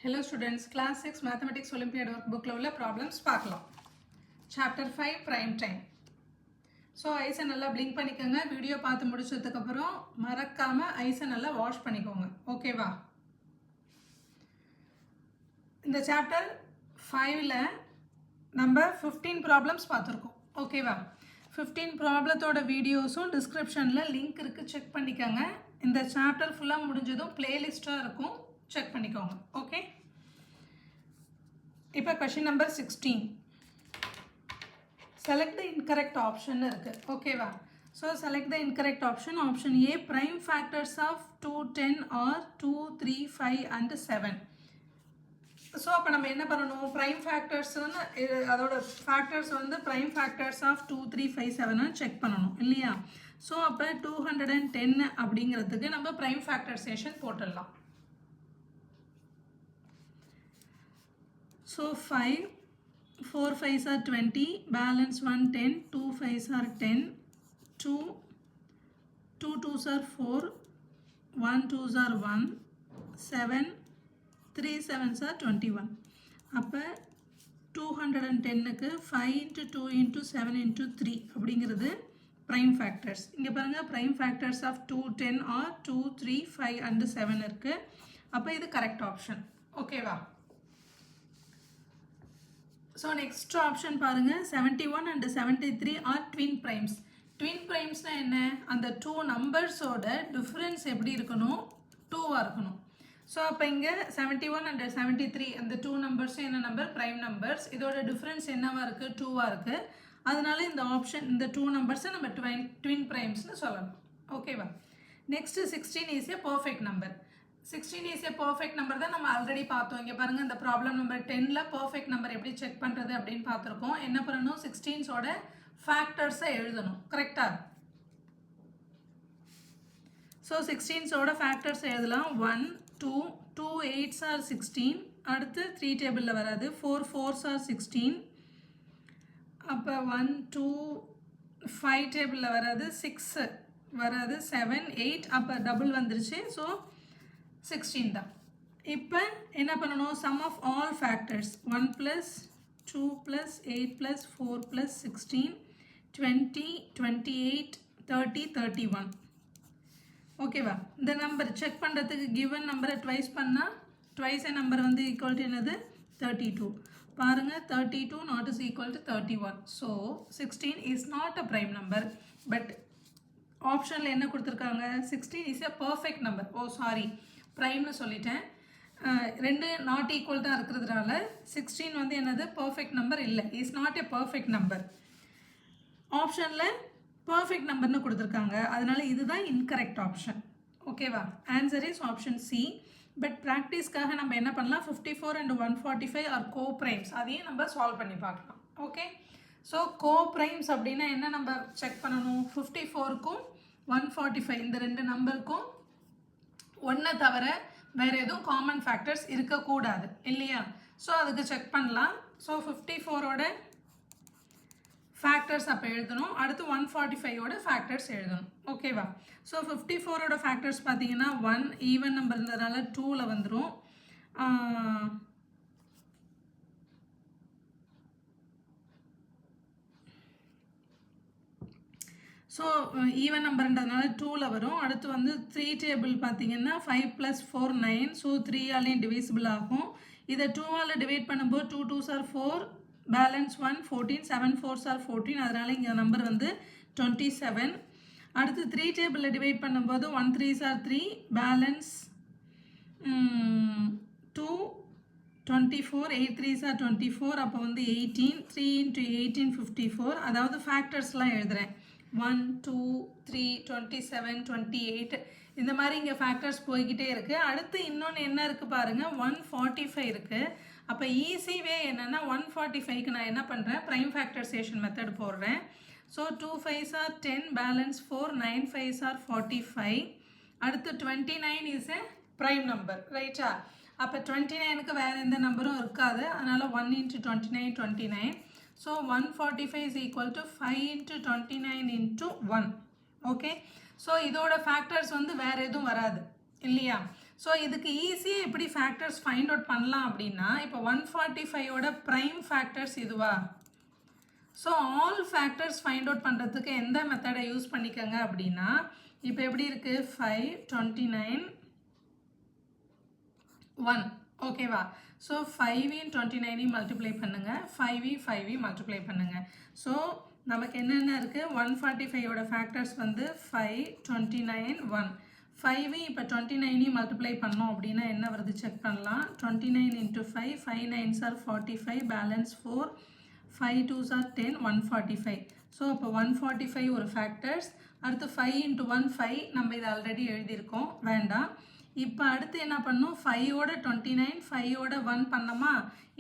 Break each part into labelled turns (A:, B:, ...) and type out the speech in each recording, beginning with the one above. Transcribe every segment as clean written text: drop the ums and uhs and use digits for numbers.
A: Hello students, class 6 mathematics olympiad workbook la ulla problems paakalam. Chapter 5 prime time. So eyes nalla blink panikanga, video paathu mudichadukku appuram marakkama eyes nalla wash panikonga. Okay va? In the chapter 5 la number 15 problems paathirkom. Okay va? 15 problemoda videos description la link irukku, check panikanga. இந்த chapter full முடிஞ்சதும் playlist இருக்கும், check பண்ணிக்கோங்க. Okay, இப்போ question number 16. Select the incorrect option இருக்கு. ஓகேவா? So select the incorrect option. Option A, prime factors of 2, 10 or 2, 3, 5 and 7. So அப்போ நம்ம என்ன பண்ணணும், prime factors அதோட factors வந்து prime factors of 2, 3, 5, 7 check பண்ணணும் இல்லையா? So அப்போ 210 அப்படிங்கிறதுக்கு நம்ம prime factorization போட்டுடலாம். So 5, 4 5s are 20, balance 1 10, 2 5s are 10, 2 2s are 4, 1 2s are 1, 7 3 7s are 21. அப்போ 210க்கு 5 into 2 into 7 into 3 அப்படிங்கிறது prime factors. இங்கே பாருங்கள், prime factors of 2, 10 or 2, 3, 5 and 7 இருக்குது. அப்போ இது correct option. ஓகேவா? So next option பாருங்க, 71 and 73 are twin primes. Twin primesனா என்ன? அந்த 2 நம்பர்ஸோட டிஃபரன்ஸ் எப்படி இருக்கணும்? 2 இருக்கணும். ஸோ அப்போ இங்கே 71 and 73 அந்த 2 நம்பர்ஸும் என்ன நம்பர்? Prime numbers. இதோட டிஃபரன்ஸ் என்னவா இருக்குது? 2 இருக்குது. அதனால இந்த ஆப்ஷன், இந்த 2 நம்பர்ஸை நம்ம ட்வின் ப்ரைம்ஸ்னு சொல்லணும். ஓகேவா? Next 16 is a perfect number. 16 is a perfect number தான் நம்ம ஆல்ரெடி பார்த்தோம். இங்கே பாருங்கள், இந்த ப்ராப்ளம் நம்பர் 10ல் பர்ஃபெக்ட் நம்பர் எப்படி செக் பண்ணுறது அப்படின்னு பார்த்துருக்கோம். என்ன பண்ணணும்? 16ஸோட ஃபேக்டர்ஸை எழுதணும். கரெக்டாக? ஸோ 16ஸோட ஃபேக்டர்ஸ் எழுதலாம். 1 2 2 8s are 16. அடுத்து 3 டேபிளில் வராது. 4 4s are 16. அப்போ 1 2 5 டேபிளில் வராது. 6 வராது. 7 8 அப்போ டபுள் வந்துருச்சு. ஸோ 16 தான். இப்போ என்ன பண்ணணும்? sum of all factors 1 plus 2 plus 8 plus 4 plus 16 20 28 30 31. ஓகேவா? இந்த நம்பர் செக் பண்ணுறதுக்கு கிவன் நம்பரை ட்வைஸ் பண்ணால் ட்வைஸ் நம்பர் வந்து ஈக்குவல் டு என்னது? 32. பாருங்கள், 32 not is equal to 31. So 16 is not a prime number. But ஆப்ஷனில் என்ன கொடுத்துருக்காங்க? 16 is a perfect number. Oh sorry, ப்ரைம்னு சொல்லிட்டேன். ரெண்டு நாட் ஈக்குவல் தான் இருக்கிறதுனால 16 வந்து என்னது? பர்ஃபெக்ட் நம்பர் இல்லை. Is not a perfect number. ஆப்ஷனில் பர்ஃபெக்ட் நம்பர்னு கொடுத்துருக்காங்க. அதனால இதுதான் இன்கரெக்ட் ஆப்ஷன். ஓகேவா? Answer is option C. But ப்ராக்டிஸ்க்காக நம்ம என்ன பண்ணலாம்? 54 and 145 ஆர் கோ ப்ரைம்ஸ். அதையும் நம்ம சால்வ் பண்ணி பார்க்கலாம். ஓகே, ஸோ கோ ப்ரைம்ஸ் அப்படின்னா என்ன நம்ம செக் பண்ணணும்? 54க்கும் 145 இந்த ரெண்டு நம்பருக்கும் ஒன்றை தவிர வேறு எதுவும் காமன் ஃபேக்டர்ஸ் இருக்கக்கூடாது இல்லையா? ஸோ அதுக்கு செக் பண்ணலாம். ஸோ 54ஓட ஃபேக்டர்ஸ் அப்போ எழுதணும். அடுத்து 145ஓட ஃபேக்டர்ஸ் எழுதணும். ஓகேவா? ஸோ 54ஓட ஃபேக்டர்ஸ் பார்த்தீங்கன்னா 1 ஈவன் நம்பர் இருந்ததுனால 2ல் வந்துடும். ஸோ ஈவன் நம்பர்ன்றதுனால 2ல் வரும். அடுத்து வந்து 3 டேபிள் பார்த்தீங்கன்னா 5 + 4 9. ஸோ 3ஆலையும் டிவிசிபிள் ஆகும். இதை 2ஆல் டிவைட் பண்ணும்போது 2 2s are 4, balance 1 14, 7 4s are 14. அதனால் இங்கே நம்பர் வந்து 27. அடுத்து 3 டேபிளில் டிவைட் பண்ணும்போது 1 3s are 3, balance 2 24, 8 3s are 24. அப்போ வந்து 18. 3 into 18 54. அதாவது ஃபேக்டர்ஸ்லாம் எழுதுகிறேன். 1 2 3 27 28 இந்த மாதிரி இங்கே ஃபேக்டர்ஸ் போய்கிட்டே இருக்குது. அடுத்து இன்னொன்று என்ன இருக்குது பாருங்கள், 145 இருக்குது. அப்போ ஈஸி வே என்னென்னா 145க்கு நான் என்ன பண்ணுறேன்? ப்ரைம் ஃபேக்டரைசேஷன் மெத்தட் போடுறேன். So 2 5s are 10, balance 4 9 5s are 45. அடுத்து 29 இஸ் ஏ ப்ரைம் நம்பர். ரைட்டா? அப்போ 29க்கு வேறு எந்த நம்பரும் இருக்காது. அதனால் 1 into 29 29. So 145 is equal to 5 into 29 into 1. Okay, so இதோட ஃபேக்டர்ஸ் வந்து வேறு எதுவும் வராது இல்லையா? ஸோ இதுக்கு ஈஸியாக எப்படி ஃபேக்டர்ஸ் ஃபைண்ட் அவுட் பண்ணலாம் அப்படின்னா, இப்போ 145ஓட ப்ரைம் ஃபேக்டர்ஸ் இதுவா? So all factors find out பண்ணுறதுக்கு எந்த மெத்தடை யூஸ் பண்ணிக்கோங்க அப்படின்னா, இப்போ எப்படி இருக்குது 5 29 1 ஓகேவா? ஸோ 5 29 மல்டிப்ளை பண்ணுங்கள், 5 மல்டிப்ளை பண்ணுங்கள். ஸோ நமக்கு என்னென்ன இருக்குது, 145ஓட ஃபேக்டர்ஸ் வந்து 5 29 1. 5 இப்போ 29 மல்டிப்ளை பண்ணோம் அப்படின்னா என்ன வருது செக் பண்ணலாம். 29 into 5, 5 9s are 45, balance 4, 5 2s are 10, 145. So இப்போ 145 ஒரு ஃபேக்டர்ஸ். அடுத்து 5 into 1 5, நம்ம இதை ஆல்ரெடி எழுதியிருக்கோம், வேண்டாம். இப்போ அடுத்து என்ன பண்ணணும், 5ஓட 29 5ஓட 1 பண்ணோமா.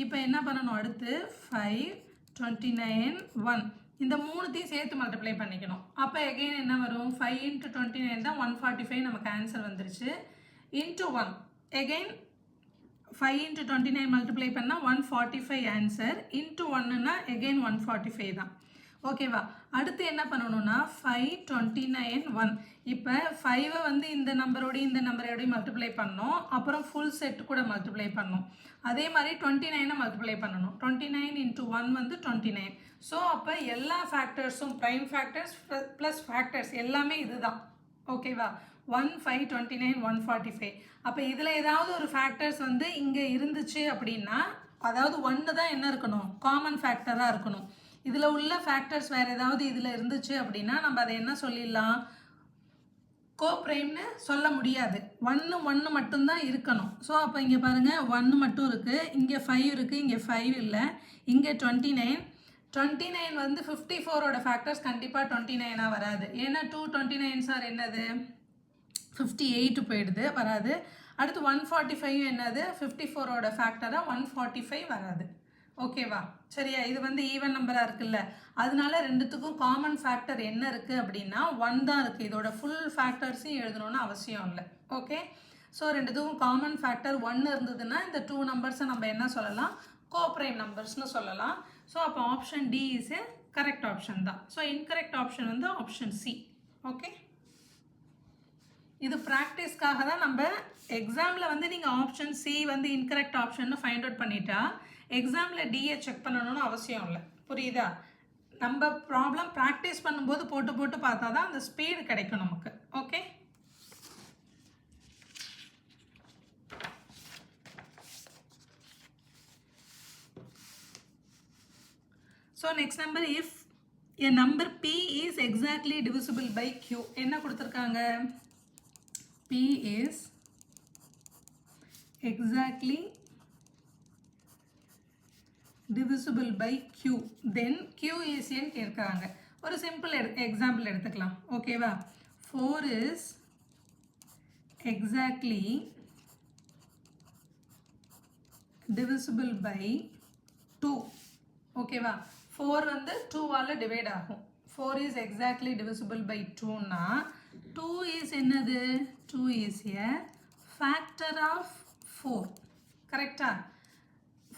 A: இப்போ என்ன பண்ணணும், அடுத்து 5 29 1 இந்த மூணுத்தையும் சேர்த்து மல்டிப்ளை பண்ணிக்கணும். அப்போ எகெயின் என்ன வரும், 5 into 29 தான் 145 நமக்கு ஆன்சர் வந்துருச்சு. இன்ட்டு 1 எகெயின் 5 into 29 மல்டிப்ளை பண்ணால் 145 ஆன்சர். இன்ட்டு 1ன்னா எகெயின் 145 தான். ஓகேவா? அடுத்து என்ன பண்ணணும்னா 5 29 1. இப்போ 5 வந்து இந்த நம்பரோடையும் இந்த நம்பரோடையும் மல்டிப்ளை பண்ணோம், அப்புறம் ஃபுல் செட் கூட மல்டிப்ளை பண்ணோம். அதே மாதிரி 29 மல்டிப்ளை பண்ணணும். 29 into 1 வந்து 29. ஸோ அப்போ எல்லா ஃபேக்டர்ஸும் ப்ரைம் ஃபேக்டர்ஸ் ப்ளஸ் ஃபேக்டர்ஸ் எல்லாமே இதுதான். ஓகேவா? 1 5 29 145. அப்போ இதில் ஏதாவது ஒரு ஃபேக்டர்ஸ் வந்து இங்கே இருந்துச்சு அப்படின்னா, அதாவது 1 தான் என்ன இருக்கணும், காமன் ஃபேக்டராக இருக்கணும். இதில் உள்ள ஃபேக்டர்ஸ் வேறு ஏதாவது இதில் இருந்துச்சு அப்படின்னா நம்ம அதை என்ன சொல்லிடலாம், கோப்ரைம்னு சொல்ல முடியாது. 1 மட்டும்தான் இருக்கணும். ஸோ அப்போ இங்கே பாருங்கள் 1 மட்டும் இருக்குது, இங்கே 5 இருக்குது, இங்கே 5 இல்லை, இங்கே 29 வந்து 54ஓட ஃபேக்டர்ஸ் கண்டிப்பாக 29ஆக வராது. ஏன்னா 2 29s ஆர் என்னது 58 போயிடுது, வராது. அடுத்து 145 என்னது 54ஓட ஃபேக்டராக 145 வராது. ஓகேவா? சரியா? இது வந்து ஈவன் நம்பராக இருக்குல்ல, அதனால ரெண்டுத்துக்கும் காமன் ஃபேக்டர் என்ன இருக்குது அப்படின்னா 1 தான் இருக்குது. இதோட ஃபுல் ஃபேக்டர்ஸையும் எழுதணும்னு அவசியம் இல்லை. ஓகே, ஸோ ரெண்டுத்துக்கும் காமன் ஃபேக்டர் 1 இருந்ததுன்னா இந்த 2 நம்பர்ஸை நம்ம என்ன சொல்லலாம், கோப்ரைம் நம்பர்ஸ்னு சொல்லலாம். ஸோ அப்போ option D is a correct option தான். ஸோ இன்கரெக்ட் ஆப்ஷன் வந்து ஆப்ஷன் சி. ஓகே, இது ப்ராக்டிஸ்க்காக தான். நம்ம எக்ஸாமில் வந்து நீங்கள் ஆப்ஷன் சி வந்து இன்கரெக்ட் ஆப்ஷன் ஃபைண்ட் அவுட் பண்ணிட்டா எக்ஸாமில் டிஏ செக் பண்ணணும்னு அவசியம் இல்லை. புரியுதா? நம்ம ப்ராப்ளம் ப்ராக்டிஸ் பண்ணும்போது போட்டு பார்த்தா தான் அந்த ஸ்பீடு கிடைக்கும் நமக்கு. Okay, so next number, if a number p is exactly divisible by q. என்ன கொடுத்துருக்காங்க, p is exactly divisible by q, then q is n கேட்குறாங்க. ஒரு சிம்பிள் எக்ஸாம்பிள் எடுத்துக்கலாம். ஓகேவா? 4 is exactly divisible by 2. ஓகேவா? 4 வந்து 2ஆல் டிவைட் ஆகும். 4 is exactly divisible by 2னா 2 is என்னது, 2 is a factor of 4. கரெக்டா?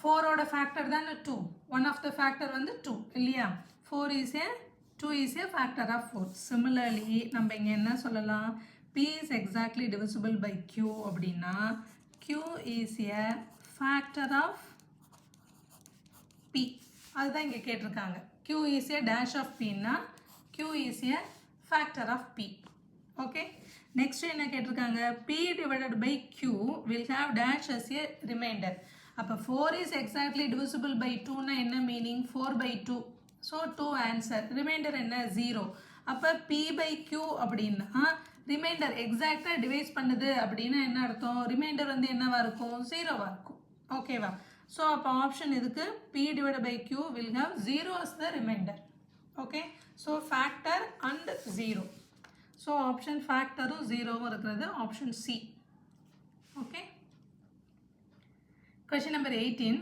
A: 4ஓட ஃபேக்டர் தானே 2. ஒன் ஆஃப் த ஃபேக்டர் வந்து 2 இல்லையா? 2 is a factor of 4. Similarly நம்ம இங்கே என்ன சொல்லலாம், p is exactly divisible by q அப்படின்னா q is a factor of p. அதுதான் இங்கே கேட்டிருக்காங்க. q is a dash of pனா q is a factor of p. Okay, next என்ன கேட்டிருக்காங்க, p divided by q will have dash as a remainder. அப்போ 4 is exactly divisible by 2னா என்ன meaning, 4 by 2. So 2 answer. Remainder என்ன, 0. அப்போ p by q அப்படின்னா remainder எக்ஸாக்டாக divides பண்ணுது அப்படின்னா என்ன அர்த்தம், ரிமைண்டர் வந்து என்னவா இருக்கும், 0வாக இருக்கும். ஓகேவா? ஸோ அப்போ ஆப்ஷன் இதுக்கு p divided by q will have 0 as the remainder. Okay, so factor and 0. So option ஃபேக்டரும் 0வும் இருக்கிறது option C. Okay, question number 18.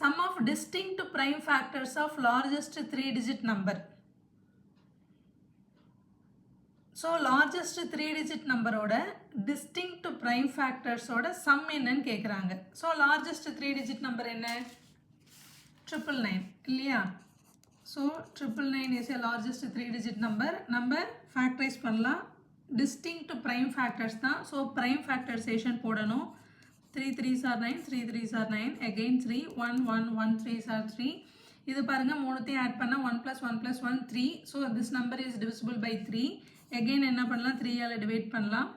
A: Sum of distinct prime factors of largest 3-digit number. So largest 3-digit நம்பரோட distinct prime ஃபேக்டர்ஸோட some என்னன்னு கேட்குறாங்க. So largest 3-digit number என்ன, 999 இல்லையா? So 999 is a largest 3-digit number. நம்ம factorise பண்ணலாம். distinct prime factors தான். So prime factorization போடணும். 3 3s are 9, 3 3s are 9, again 3, 1 1 1 3s are 3. இது பாருங்க மூணுத்தையும் ஆட் பண்ணால் 1 + 1 + 1 3. So this number is divisible by 3. again என்ன பண்ணலாம், 3ஆல் டிவைட் பண்ணலாம்.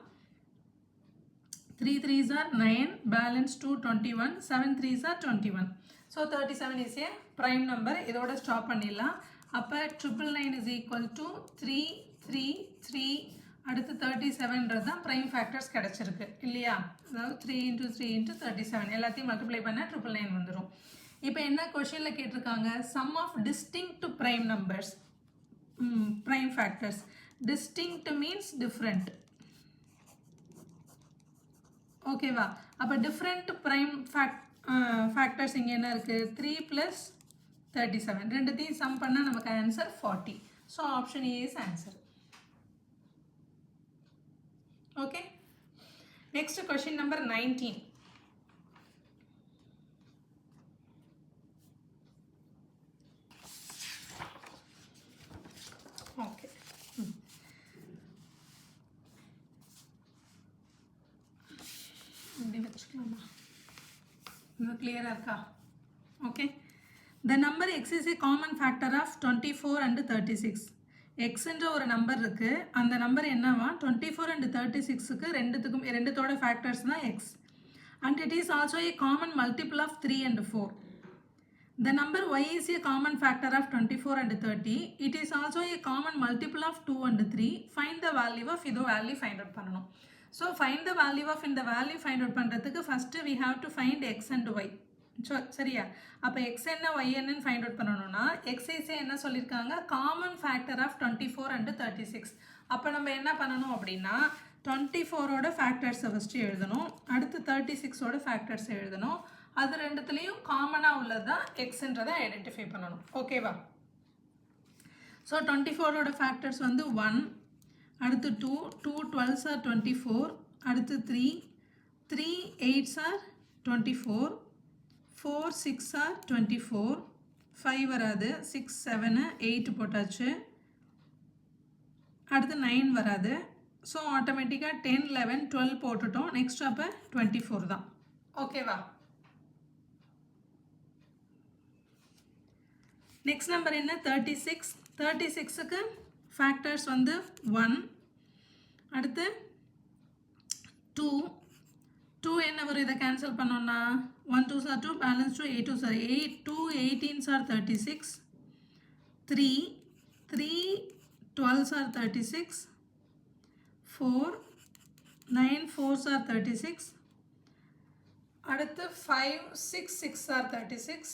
A: 3 3s are 9, balance 2 21, 7 3s are 21. So 37 is a prime number. இதோட ஸ்டாப் பண்ணிடலாம். அப்போ 999 is equal to 3 3 3 அடுத்து 37ன்றது தான் ப்ரைம் ஃபேக்டர்ஸ் கிடச்சிருக்கு இல்லையா. அதாவது 3 × 3 × 37 எல்லாத்தையும் மல்டிப்ளை பண்ணால் 999 வந்துடும். இப்போ என்ன கொஷனில் கேட்டிருக்காங்க, sum of distinct prime numbers prime factors. Distinct means different. ஓகேவா. அப்போ டிஃப்ரெண்ட் ப்ரைம் ஃபேக்டர்ஸ் இங்கே என்ன இருக்குது, 3 + 37 ரெண்டுத்தையும் சம் பண்ணால் நமக்கு answer 40. So option A is answer. Okay, next question number 19. Okay, இப்படி வச்சுக்கலாமா, இது கிளியரா இருக்கா? Okay, the number x is a common factor of 24 and 36. எக்ஸ்ன்ற ஒரு நம்பர் இருக்குது, அந்த நம்பர் என்னவா 24 and 36க்கு ரெண்டுத்தோட ஃபேக்டர்ஸ் தான் x. And it is also a common multiple of 3 and 4. The number y is a common factor of 24 and 30. It is also a common multiple of 2 and 3. Find the value of இதோ value find out பண்ணணும். So find the value of இந்த value find out பண்ணுறதுக்கு first we have to find x and y. சரியா. அப்போ X என்ன Y என்னன்னு find out பண்ணணும்னா எக்ஸைஸே என்ன சொல்லியிருக்காங்க, காமன் ஃபேக்டர் ஆஃப் 24 and 36. அப்போ நம்ம என்ன பண்ணணும் அப்படின்னா 24ஓட ஃபேக்டர்ஸை ஃபஸ்ட்டு எழுதணும், அடுத்து 36ஓட ஃபேக்டர்ஸை எழுதணும். அது ரெண்டுத்துலேயும் காமனாக உள்ளது தான் எக்ஸ்ன்றதை ஐடென்டிஃபை பண்ணணும். ஓகேவா. ஸோ 24ஓட ஃபேக்டர்ஸ் வந்து 1, அடுத்து 2 2 12s are 24, அடுத்து 3 3 8s are 24, 4 6 are 24, 5 வராது, 6 7 8 போட்டாச்சு, அடுத்து 9 வராது. ஸோ ஆட்டோமேட்டிக்காக 10 11 12 போட்டுட்டோம். நெக்ஸ்ட் அப்போ 24 தான். ஓகேவா. நெக்ஸ்ட் நம்பர் என்ன, 36. 36க்கு ஃபேக்டர்ஸ் வந்து 1, அடுத்து 2 2 என்ன வரும், இதை கேன்சல் பண்ணோன்னா 1 2s are 2, balance 2 8 2s are 8, 2 18s are 36, 3 3 12s are 36, 4 9 4s are 36, அடுத்து 5 6 6 are 36,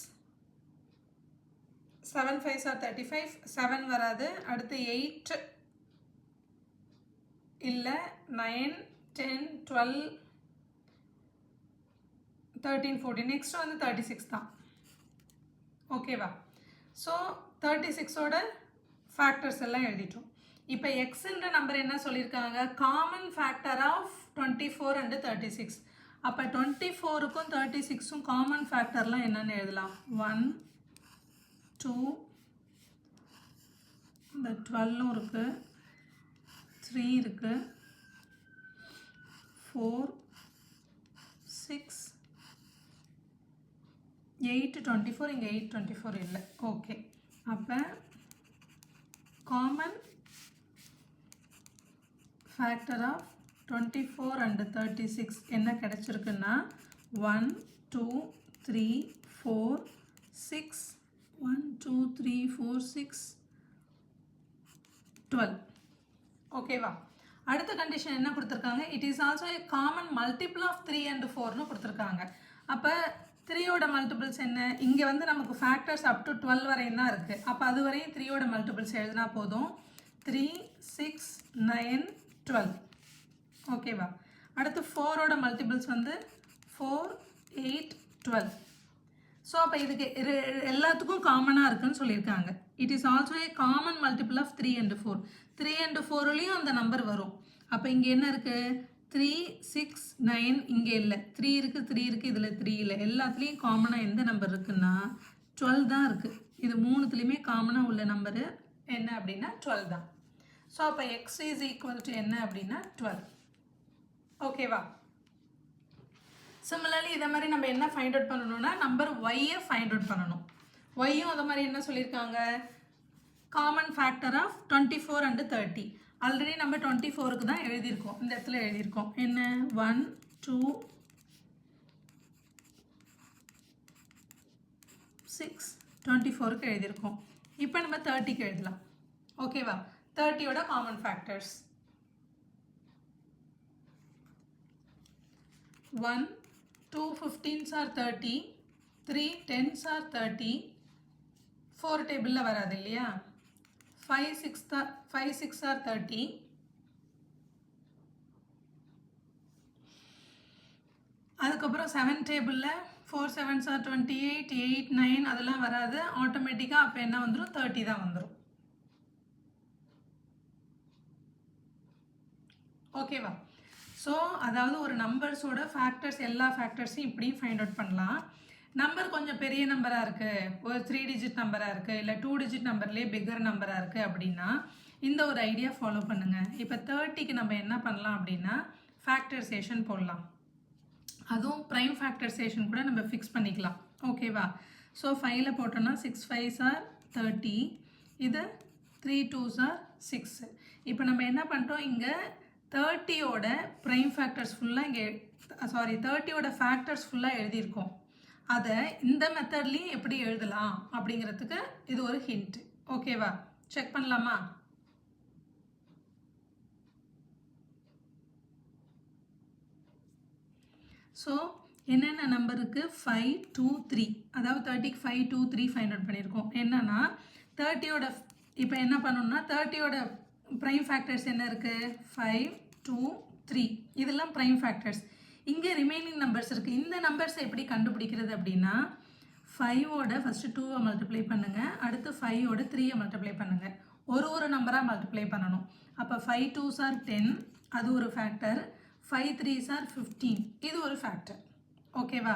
A: 7 5s are 35, 7 வராது, அடுத்து 8 இல்லை, 9 10 12 13 14, நெக்ஸ்ட் வந்து 36 தான். ஓகேவா. ஸோ 36ஓட ஃபேக்டர்ஸ் எல்லாம் எழுதிட்டோம். இப்போ எக்ஸ்ன்ற நம்பர் என்ன சொல்லியிருக்காங்க, காமன் ஃபேக்டர் ஆஃப் 24 and 36. அப்போ 24க்கும் 36க்கும் காமன் ஃபேக்டர்லாம் என்னென்னு எழுதலாம், 1 2 இந்த 12 இருக்குது, 3 இருக்குது, 4 6 8 24, இங்கே 8 24 இல்லை. ஓகே. அப்போ காமன் ஃபேக்டர் ஆஃப் 24 and 36 என்ன கிடச்சிருக்குன்னா 1 2 3 4 6 1 2 3 4 6 12. ஓகேவா. அடுத்த கண்டிஷன் என்ன கொடுத்துருக்காங்க, it is also a common multiple of 3 and 4னு கொடுத்துருக்காங்க. அப்போ 3ஓட மல்டிபிள்ஸ் என்ன, இங்கே வந்து நமக்கு ஃபேக்டர்ஸ் அப் டு 12 வரையும் தான் இருக்குது. அப்போ அது வரையும் 3ஓட மல்டிபிள்ஸ் எழுதினா போதும். 3 6 9 12. ஓகேவா. அடுத்து 4ஓட மல்டிபிள்ஸ் வந்து 4 8 12. ஸோ அப்போ இதுக்கு எல்லாத்துக்கும் காமனாக இருக்குன்னு சொல்லியிருக்காங்க. It is also a common multiple of 3 and 4. 3 and 4லேயும் அந்த நம்பர் வரும். அப்போ இங்கே என்ன இருக்குது, 3 6 9 இங்கே இல்லை, 3 இருக்குது 3 இருக்குது, இதில் 3 இல்லை. எல்லாத்துலேயும் காமனாக எந்த நம்பர் இருக்குன்னா 12 தான் இருக்குது. இது மூணுத்துலேயுமே காமனாக உள்ள நம்பரு என்ன அப்படின்னா 12 தான். ஸோ அப்போ எக்ஸ் இஸ் ஈக்குவல் டு என்ன அப்படின்னா 12. ஓகேவா? சிமிலர்லி இதை மாதிரி நம்ம என்ன ஃபைண்ட் அவுட் பண்ணணும்னா நம்பர் ஒய்யை ஃபைண்ட் அவுட் பண்ணணும். ஒய்யும் அதை மாதிரி என்ன சொல்லியிருக்காங்க, common factor of 24 and 30. Already நம்ம 24க்கு தான் எழுதியிருக்கோம், இந்த இடத்துல எழுதியிருக்கோம். என்ன 1 2 6 24க்கு எழுதியிருக்கோம். இப்போ நம்ம 30க்கு எழுதலாம். ஓகேவா? 30யோட common factors 1 2 15s are 30, 3 10s are 30, 4 டேபிளில் வராது இல்லையா, 5 6 are 30, அதுக்கப்புறம் 7 டேபிளில் 4 7s are 28, 8 9 அதெல்லாம் வராது. ஆட்டோமேட்டிக்காக அப்போ என்ன வந்துடும், 30 தான் வந்துடும். ஓகேவா? ஸோ அதாவது ஒரு நம்பர்ஸோட ஃபேக்டர்ஸ் எல்லா ஃபேக்டர்ஸையும் இப்படியும் ஃபைண்ட் அவுட் பண்ணலாம். நம்பர் கொஞ்சம் பெரிய நம்பராக இருக்குது, ஒரு 3 டிஜிட் நம்பராக இருக்குது, இல்லை 2 டிஜிட் நம்பர்லேயே பிக்கர் நம்பராக இருக்குது அப்படின்னா இந்த ஒரு ஐடியா ஃபாலோ பண்ணுங்கள். இப்போ 30க்கு நம்ம என்ன பண்ணலாம் அப்படின்னா ஃபேக்டரைசேஷன் போடலாம். அதுவும் ப்ரைம் ஃபேக்டரைசேஷன் கூட நம்ம ஃபிக்ஸ் பண்ணிக்கலாம். ஓகேவா? ஸோ 5ல் போட்டோன்னா 6 5s are 30, இது 3 2s are 6. இப்போ நம்ம என்ன பண்ணுறோம், இங்கே 30யோட ப்ரைம் ஃபேக்டர்ஸ் ஃபுல்லாக இங்கே 30யோட ஃபேக்டர்ஸ் ஃபுல்லாக எழுதியிருக்கோம். அதை இந்த மெத்தட்லேயும் எப்படி எழுதலாம் அப்படிங்கிறதுக்கு இது ஒரு ஹிண்ட். ஓகேவா? செக் பண்ணலாமா? ஸோ என்னென்ன நம்பருக்கு 5 2 3, அதாவது 30க்கு 5 2 3 ஃபைண்ட் அவுட் பண்ணியிருக்கோம். என்னன்னா 30யோட இப்போ என்ன பண்ணணும்னா 30யோட ப்ரைம் ஃபேக்டர்ஸ் என்ன இருக்குது, 5 2 3, இதெல்லாம் ப்ரைம் ஃபேக்டர்ஸ். இங்கே ரிமைனிங் நம்பர்ஸ் இருக்குது. இந்த நம்பர்ஸை எப்படி கண்டுபிடிக்கிறது அப்படின்னா 5ஓட ஃபஸ்ட்டு 2வை மல்டிப்ளை பண்ணுங்கள், அடுத்து 5ஓட 3யை மல்டிப்ளை பண்ணுங்கள். ஒரு நம்பராக மல்டிப்ளை பண்ணணும். அப்போ 5 2s are 10, அது ஒரு ஃபேக்டர். 5 3s are 15, இது ஒரு ஃபேக்டர். ஓகேவா?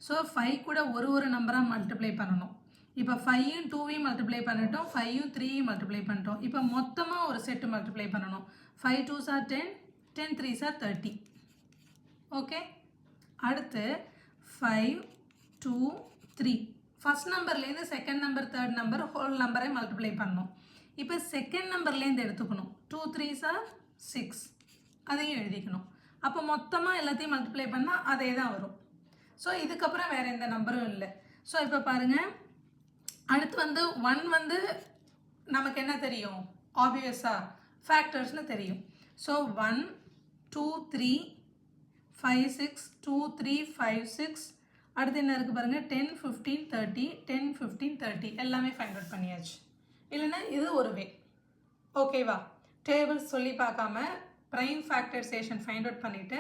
A: ஸோ 5 கூட ஒரு நம்பராக மல்டிப்ளை பண்ணணும். இப்போ 5யும் 2வையும் மல்டிப்ளை பண்ணிட்டோம், 5யும் 3யும் மல்டிப்ளை பண்ணிட்டோம். இப்போ மொத்தமாக ஒரு செட்டு மல்டிப்ளை பண்ணணும். 5 2s are 10, 10 3s are 30. Okay, அடுத்து 5 2 3, ஃபஸ்ட் நம்பர்லேருந்து second number third number whole நம்பரை மல்டிப்ளை பண்ணணும். இப்போ செகண்ட் நம்பர்லேருந்து எடுத்துக்கணும். 2 3s are 6, அதையும் எழுதிக்கணும். அப்போ மொத்தமாக எல்லாத்தையும் மல்டிப்ளை பண்ணால் அதே தான் வரும். ஸோ இதுக்கப்புறம் வேறு எந்த நம்பரும் இல்லை. ஸோ இப்போ பாருங்கள், அடுத்து வந்து 1 வந்து நமக்கு என்ன தெரியும், ஆப்வியஸாக ஃபேக்டர்ஸ்னு தெரியும். ஸோ 1 2 3 5 6 2 3 5 6, அடுத்து என்ன இருக்குது பாருங்கள், 10 15 30, 10 15 30 எல்லாமே ஃபைண்ட் அவுட் பண்ணியாச்சு. இல்லைன்னா இது ஒரு வே. ஓகேவா? டேபிள்ஸ் சொல்லி பார்க்காம ப்ரைம் ஃபேக்டரைசேஷன் ஃபைண்ட் அவுட் பண்ணிவிட்டு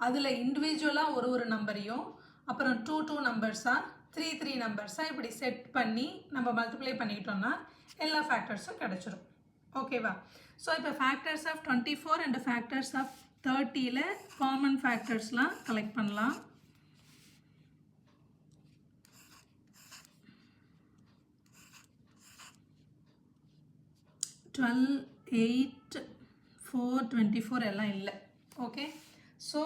A: அதில் இண்டிவிஜுவலாக ஒரு நம்பரையும் அப்புறம் 2 2 நம்பர்ஸாக 3 3 நம்பர்ஸாக இப்படி செட் பண்ணி நம்ம மல்டிப்ளை பண்ணிக்கிட்டோம்னா எல்லா ஃபேக்டர்ஸும் கிடச்சிரும். ஓகேவா? ஸோ இப்போ factors of 24 and factors of 30ல் காமன் ஃபேக்டர்ஸ்லாம் கலெக்ட் பண்ணலாம். டுவெல் 8 4 24 எல்லாம் இல்லை. ஓகே, ஸோ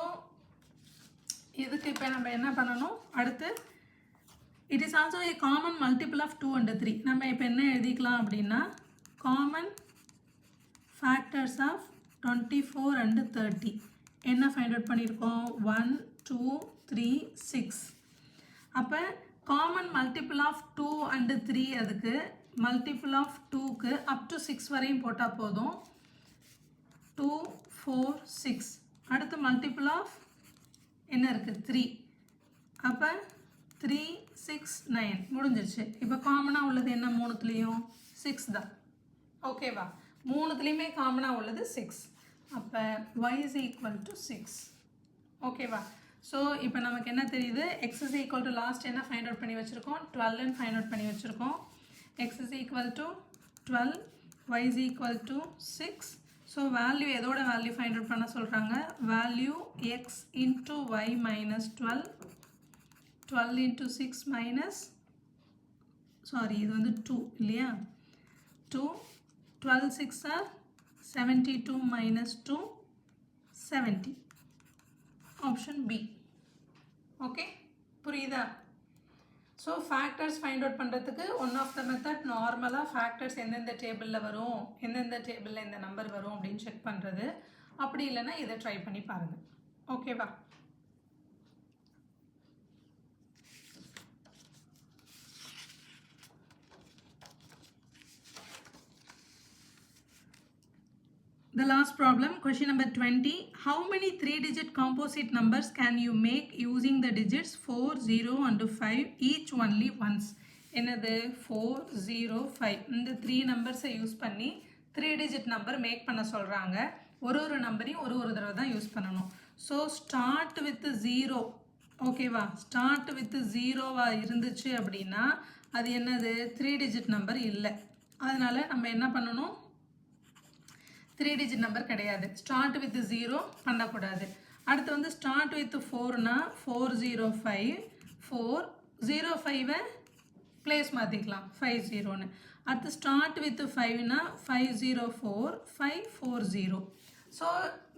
A: இதுக்கு இப்போ நம்ம என்ன பண்ணணும், அடுத்து it is also a common multiple of 2 and 3. நம்ம இப்போ என்ன எழுதிக்கலாம் அப்படின்னா காமன் ஃபேக்டர்ஸ் ஆஃப் 24 and 30 என்ன ஃபைண்ட் அவுட் பண்ணியிருக்கோம், 1 2 3 6. அப்போ காமன் மல்டிபிள் ஆஃப் 2 and 3, அதுக்கு மல்டிபிள் ஆஃப் 2க்கு அப் டு 6 வரையும் போட்டால் போதும். 2 4 6, அடுத்து மல்டிபிள் ஆஃப் என்ன இருக்குது 3, அப்போ 3 6 9 முடிஞ்சிருச்சு. இப்போ காமனாக உள்ளது என்ன, மூணுத்துலேயும் 6 தான். ஓகேவா? மூணுத்துலேயுமே காமனாக உள்ளது 6. அப்போ y is equal to 6. ஓகேவா? ஸோ இப்போ நமக்கு என்ன தெரியுது, x is equal to last என்ன ஃபைண்ட் அவுட் பண்ணி வச்சுருக்கோம், 12ன்னு ஃபைண்ட் அவுட் பண்ணி வச்சுருக்கோம். x is equal to 12, y is equal to 6. So value எதோட வேல்யூ ஃபைண்ட் அவுட் பண்ண சொல்கிறாங்க, value x into y minus 12, 12 into 6 minus, sorry இது வந்து 2 இல்லையா, 2, 12 6 are 72 minus 2, 70. Option B. Okay, புரியுதா? ஸோ ஃபேக்டர்ஸ் ஃபைண்ட் அவுட் பண்ணுறதுக்கு ஒன் ஆஃப் த மெத்தட் நார்மலாக factors எந்தெந்த டேபிளில் வரும், எந்தெந்த டேபிளில் இந்த நம்பர் வரும் அப்படின்னு செக் பண்ணுறது. அப்படி இல்லைன்னா இதை ட்ரை பண்ணி பாருங்கள். ஓகேவா? The last problem, question number 20. How many 3-digit composite numbers can you make using the digits 4, 0 and 5 each only once? என்னது 4, 0, 5 இந்த 3 நம்பர்ஸை யூஸ் பண்ணி 3-digit நம்பர் மேக் பண்ண சொல்கிறாங்க. ஒரு நம்பரையும் ஒரு தடவை தான் யூஸ் பண்ணணும். So start with 0. ஓகேவா? ஸ்டார்ட் வித் 0வா இருந்துச்சு அப்படின்னா அது என்னது 3-digit நம்பர் இல்லை. அதனால் நம்ம என்ன பண்ணணும்? 3-digit நம்பர் கிடையாது. ஸ்டார்ட் வித் 0 பண்ணக்கூடாது. அடுத்து வந்து ஸ்டார்ட் வித் 4னா 405 405 பிளேஸ் மாற்றிக்கலாம் 50ன்னு. அடுத்து ஸ்டார்ட் வித் 5னா 504 540. ஸோ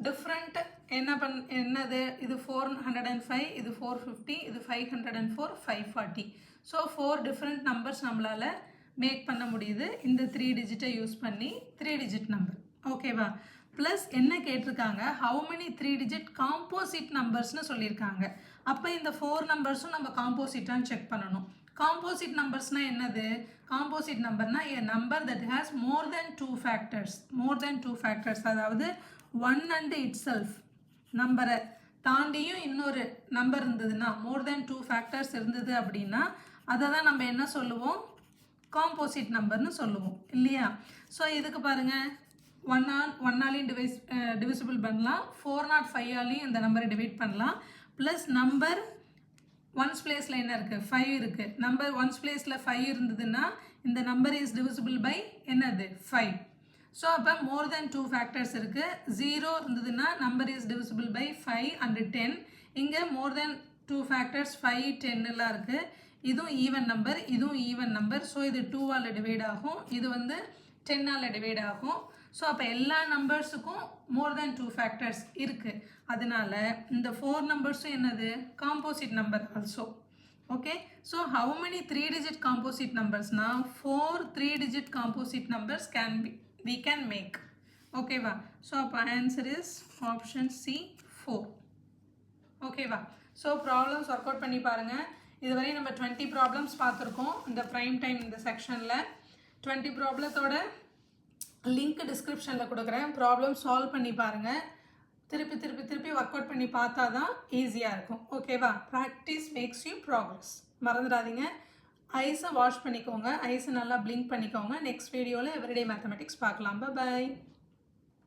A: டிஃப்ரெண்ட் என்னது? இது 405, இது 450, இது 504, 540. ஸோ 4 டிஃப்ரெண்ட் நம்பர்ஸ் நம்மளால் மேக் பண்ண முடியுது இந்த 3 டிஜிட்டை யூஸ் பண்ணி 3-digit நம்பர். ஓகேவா? ப்ளஸ் என்ன கேட்டிருக்காங்க? ஹவு மெனி 3-digit காம்போசிட் நம்பர்ஸ்னு சொல்லியிருக்காங்க. அப்போ இந்த 4 நம்பர்ஸும் நம்ம காம்போசிட்டான்னு செக் பண்ணணும். காம்போசிட் நம்பர்ஸ்னால் என்னது? காம்போசிட் நம்பர்னால் a number that has more than 2 factors. அதாவது 1 and itself நம்பரை தாண்டியும் இன்னொரு நம்பர் இருந்ததுன்னா more than 2 factors இருந்தது அப்படின்னா அதை தான் நம்ம என்ன சொல்லுவோம்? காம்போசிட் நம்பர்னு சொல்லுவோம் இல்லையா? ஸோ இதுக்கு பாருங்கள், 1ஆலையும் டிவிசிபிள் பண்ணலாம், 405ஆலையும் இந்த நம்பரை டிவைட் பண்ணலாம். ப்ளஸ் நம்பர் ஒன்ஸ் பிளேஸில் என்ன இருக்குது? 5 இருக்குது. நம்பர் ஒன்ஸ் பிளேஸில் 5 இருந்ததுன்னா இந்த நம்பர் இஸ் டிவிசிபிள் பை என்னது? 5. ஸோ அப்போ மோர் தேன் 2 ஃபேக்டர்ஸ் இருக்குது. 0 இருந்ததுன்னா number is divisible by 5 and 10. இங்கே மோர் தேன் 2 ஃபேக்டர்ஸ் 5, 10 எல்லாம் இருக்குது. இதுவும் ஈவன் நம்பர், இதுவும் ஈவன் நம்பர். ஸோ இது 2ஆல் டிவைட் ஆகும், இது வந்து 10ஆல் டிவைட் ஆகும். ஸோ அப்போ எல்லா நம்பர்ஸுக்கும் மோர் தேன் 2 ஃபேக்டர்ஸ் இருக்குது. அதனால இந்த 4 நம்பர்ஸும் என்னது? Composite number also. Okay, so how many 3-digit composite நம்பர்ஸ்னா 4 3-digit composite numbers we can make. ஓகேவா? ஸோ அப்போ ஆன்சர் இஸ் ஆப்ஷன் C 4. ஓகேவா? ஸோ ப்ராப்ளம்ஸ் ஒர்க் அவுட் பண்ணி பாருங்கள். இதுவரை நம்ம 20 ப்ராப்ளம்ஸ் பார்த்துருக்கோம் இந்த ப்ரைம் டைம் இந்த செக்ஷனில். 20 ப்ராப்ளத்தோட லிங்க் டிஸ்கிரிப்ஷனில் கொடுக்குறேன். ப்ராப்ளம் சால்வ் பண்ணி பாருங்கள். திருப்பி ஒர்க் அவுட் பண்ணி பார்த்தா தான் ஈஸியாக இருக்கும். ஓகேவா? Practice makes you progress. மறந்துடாதீங்க. ஐஸை வாஷ் பண்ணிக்கோங்க, ஐஸை நல்லா பிளிங்க் பண்ணிக்கோங்க. நெக்ஸ்ட் வீடியோவில் எவ்ரிடே மேத்தமெட்டிக்ஸ் பார்க்கலாம். பை.